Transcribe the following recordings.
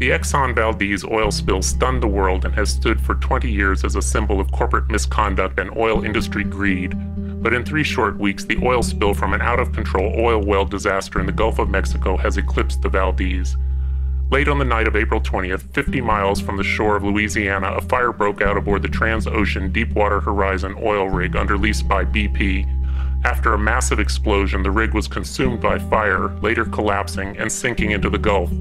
The Exxon Valdez oil spill stunned the world and has stood for 20 years as a symbol of corporate misconduct and oil industry greed. But in 3 short weeks, the oil spill from an out-of-control oil well disaster in the Gulf of Mexico has eclipsed the Valdez. Late on the night of April 20th, 50 miles from the shore of Louisiana, a fire broke out aboard the Transocean Deepwater Horizon oil rig under lease by BP. After a massive explosion, the rig was consumed by fire, later collapsing and sinking into the Gulf.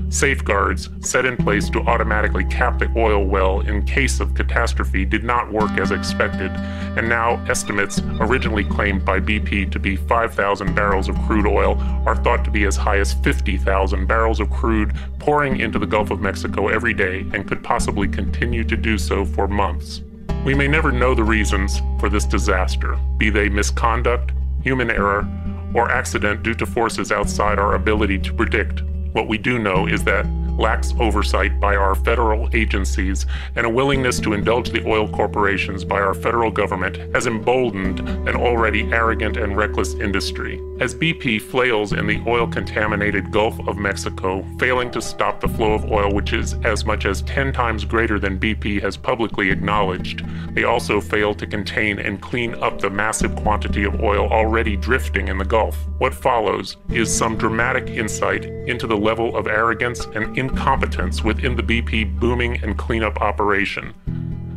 Safeguards, set in place to automatically cap the oil well in case of catastrophe, did not work as expected, and now estimates originally claimed by BP to be 5,000 barrels of crude oil are thought to be as high as 50,000 barrels of crude pouring into the Gulf of Mexico every day and could possibly continue to do so for months. We may never know the reasons for this disaster, be they misconduct, human error, or accident due to forces outside our ability to predict. What we do know is that lax oversight by our federal agencies and a willingness to indulge the oil corporations by our federal government has emboldened an already arrogant and reckless industry. As BP flails in the oil-contaminated Gulf of Mexico, failing to stop the flow of oil, which is as much as 10 times greater than BP has publicly acknowledged, they also fail to contain and clean up the massive quantity of oil already drifting in the Gulf. What follows is some dramatic insight into the level of arrogance and incompetence within the BP booming and cleanup operation.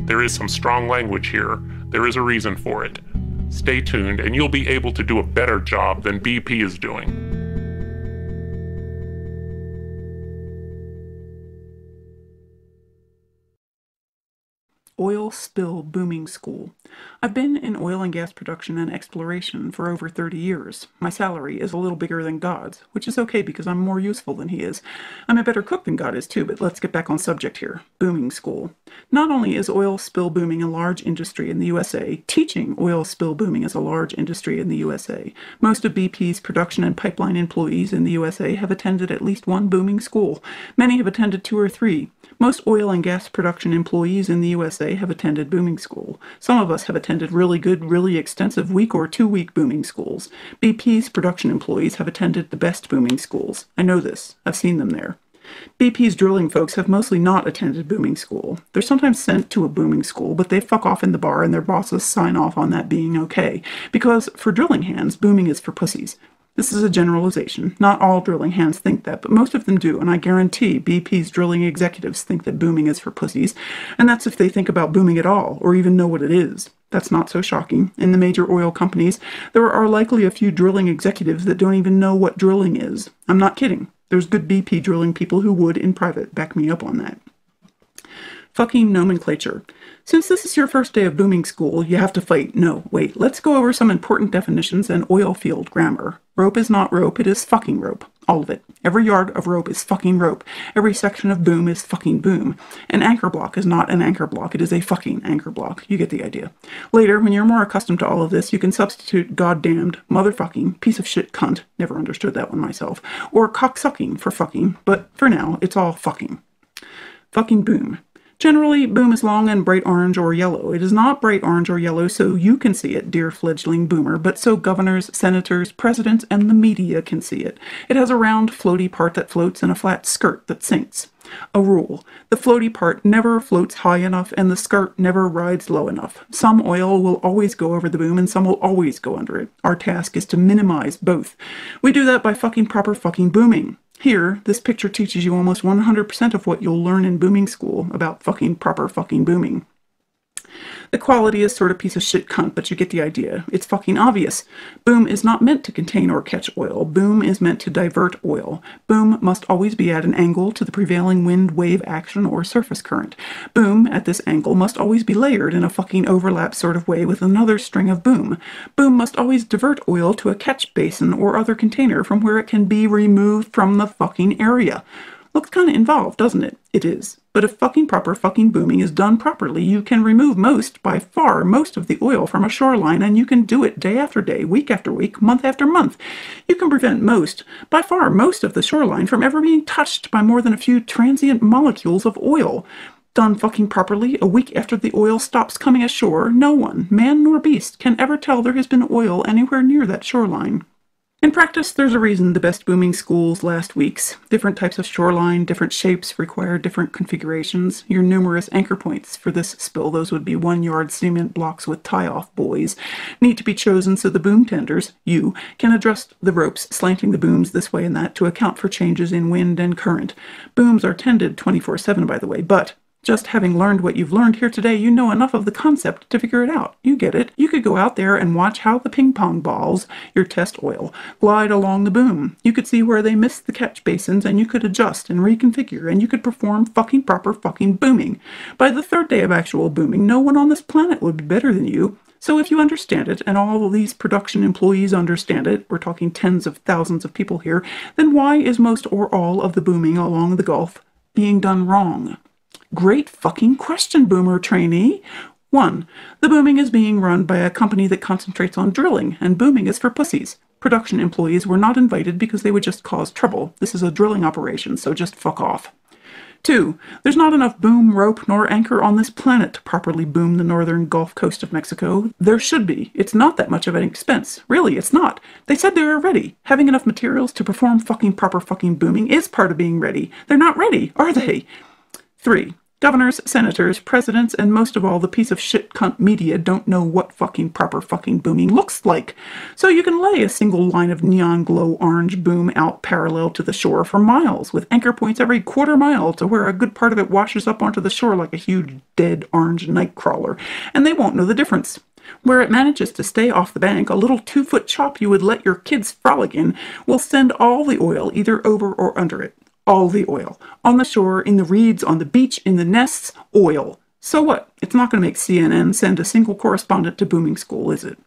There is some strong language here. There is a reason for it. Stay tuned and you'll be able to do a better job than BP is doing. Oil Spill Booming School. I've been in oil and gas production and exploration for over 30 years. My salary is a little bigger than God's, which is okay because I'm more useful than he is. I'm a better cook than God is too, but let's get back on subject here. Booming School. Not only is oil spill booming a large industry in the USA, teaching oil spill booming is a large industry in the USA. Most of BP's production and pipeline employees in the USA have attended at least one booming school. Many have attended 2 or 3. Most oil and gas production employees in the USA have attended booming school. Some of us have attended really good, really extensive week or 2-week booming schools. BP's production employees have attended the best booming schools. I know this. I've seen them there. BP's drilling folks have mostly not attended booming school. They're sometimes sent to a booming school, but they fuck off in the bar and their bosses sign off on that being okay. Because for drilling hands, booming is for pussies. This is a generalization. Not all drilling hands think that, but most of them do, and I guarantee BP's drilling executives think that booming is for pussies, and that's if they think about booming at all, or even know what it is. That's not so shocking. In the major oil companies, there are likely a few drilling executives that don't even know what drilling is. I'm not kidding. There's good BP drilling people who would, in private, back me up on that. Fucking nomenclature. Since this is your first day of booming school, you have to fight. No, wait, let's go over some important definitions and oil field grammar. Rope is not rope, it is fucking rope. All of it. Every yard of rope is fucking rope. Every section of boom is fucking boom. An anchor block is not an anchor block, it is a fucking anchor block. You get the idea. Later, when you're more accustomed to all of this, you can substitute goddamned, motherfucking, piece of shit cunt, never understood that one myself, or cocksucking for fucking, but for now, it's all fucking. Fucking boom. Generally, boom is long and bright orange or yellow. It is not bright orange or yellow so you can see it, dear fledgling boomer, but so governors, senators, presidents, and the media can see it. It has a round, floaty part that floats and a flat skirt that sinks. A rule. The floaty part never floats high enough and the skirt never rides low enough. Some oil will always go over the boom and some will always go under it. Our task is to minimize both. We do that by fucking proper fucking booming. Here, this picture teaches you almost 100% of what you'll learn in booming school about fucking proper fucking booming. The quality is sort of piece of shit cunt, but you get the idea. It's fucking obvious. Boom is not meant to contain or catch oil. Boom is meant to divert oil. Boom must always be at an angle to the prevailing wind wave action or surface current. Boom, at this angle, must always be layered in a fucking overlap sort of way with another string of boom. Boom must always divert oil to a catch basin or other container from where it can be removed from the fucking area. Looks kind of involved, doesn't it? It is. But if fucking proper fucking booming is done properly, you can remove by far most of the oil from a shoreline, and you can do it day after day, week after week, month after month. You can prevent by far most of the shoreline from ever being touched by more than a few transient molecules of oil. Done fucking properly, a week after the oil stops coming ashore, no one, man nor beast, can ever tell there has been oil anywhere near that shoreline. In practice, there's a reason the best booming schools last weeks. Different types of shoreline, different shapes require different configurations. Your numerous anchor points for this spill, those would be 1-yard cement blocks with tie-off buoys, need to be chosen so the boom tenders, you, can adjust the ropes, slanting the booms this way and that to account for changes in wind and current. Booms are tended 24/7, by the way, but just having learned what you've learned here today, you know enough of the concept to figure it out. You get it. You could go out there and watch how the ping pong balls, your test oil, glide along the boom. You could see where they missed the catch basins, and you could adjust and reconfigure, and you could perform fucking proper fucking booming. By the third day of actual booming, no one on this planet would be better than you. So if you understand it, and all of these production employees understand it, we're talking tens of thousands of people here, then why is most or all of the booming along the Gulf being done wrong? Great fucking question, boomer trainee. 1. The booming is being run by a company that concentrates on drilling, and booming is for pussies. Production employees were not invited because they would just cause trouble. This is a drilling operation, so just fuck off. 2. There's not enough boom, rope, nor anchor on this planet to properly boom the northern Gulf Coast of Mexico. There should be. It's not that much of an expense. Really, it's not. They said they were ready. Having enough materials to perform fucking proper fucking booming is part of being ready. They're not ready, are they? 3. Governors, senators, presidents, and most of all the piece of shit cunt media don't know what fucking proper fucking booming looks like. So you can lay a single line of neon glow orange boom out parallel to the shore for miles, with anchor points every quarter mile to where a good part of it washes up onto the shore like a huge dead orange nightcrawler, and they won't know the difference. Where it manages to stay off the bank, a little 2-foot chop you would let your kids frolic in will send all the oil either over or under it. All the oil. On the shore, in the reeds, on the beach, in the nests, oil. So what? It's not going to make CNN send a single correspondent to booming school, is it?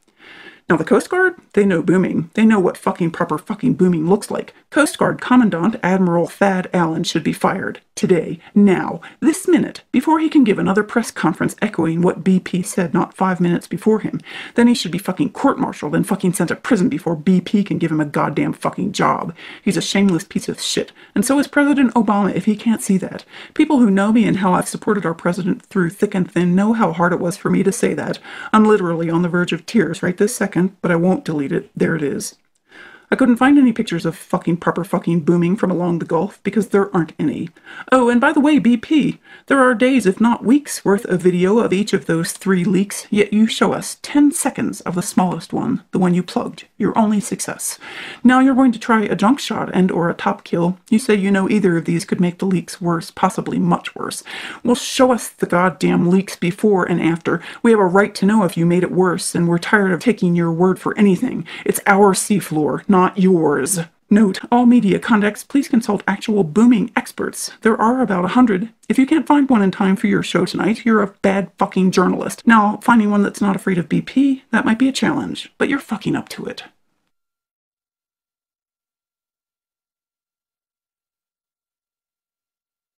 Now the Coast Guard, they know booming. They know what fucking proper fucking booming looks like. Coast Guard Commandant Admiral Thad Allen should be fired. Today. Now. This minute. Before he can give another press conference echoing what BP said not 5 minutes before him. Then he should be fucking court-martialed and fucking sent to prison before BP can give him a goddamn fucking job. He's a shameless piece of shit. And so is President Obama if he can't see that. People who know me and how I've supported our president through thick and thin know how hard it was for me to say that. I'm literally on the verge of tears right this second, but I won't delete it. There it is. I couldn't find any pictures of fucking proper fucking booming from along the Gulf because there aren't any. Oh, and by the way, BP, there are days, if not weeks, worth of video of each of those 3 leaks, yet you show us 10 seconds of the smallest one, the one you plugged, your only success. Now you're going to try a junk shot and or a top kill. You say you know either of these could make the leaks worse, possibly much worse. Well, show us the goddamn leaks before and after. We have a right to know if you made it worse, and we're tired of taking your word for anything. It's our seafloor, not yours. Note, all media contacts, please consult actual booming experts. There are about 100. If you can't find one in time for your show tonight, you're a bad fucking journalist. Now, finding one that's not afraid of BP, that might be a challenge, but you're fucking up to it.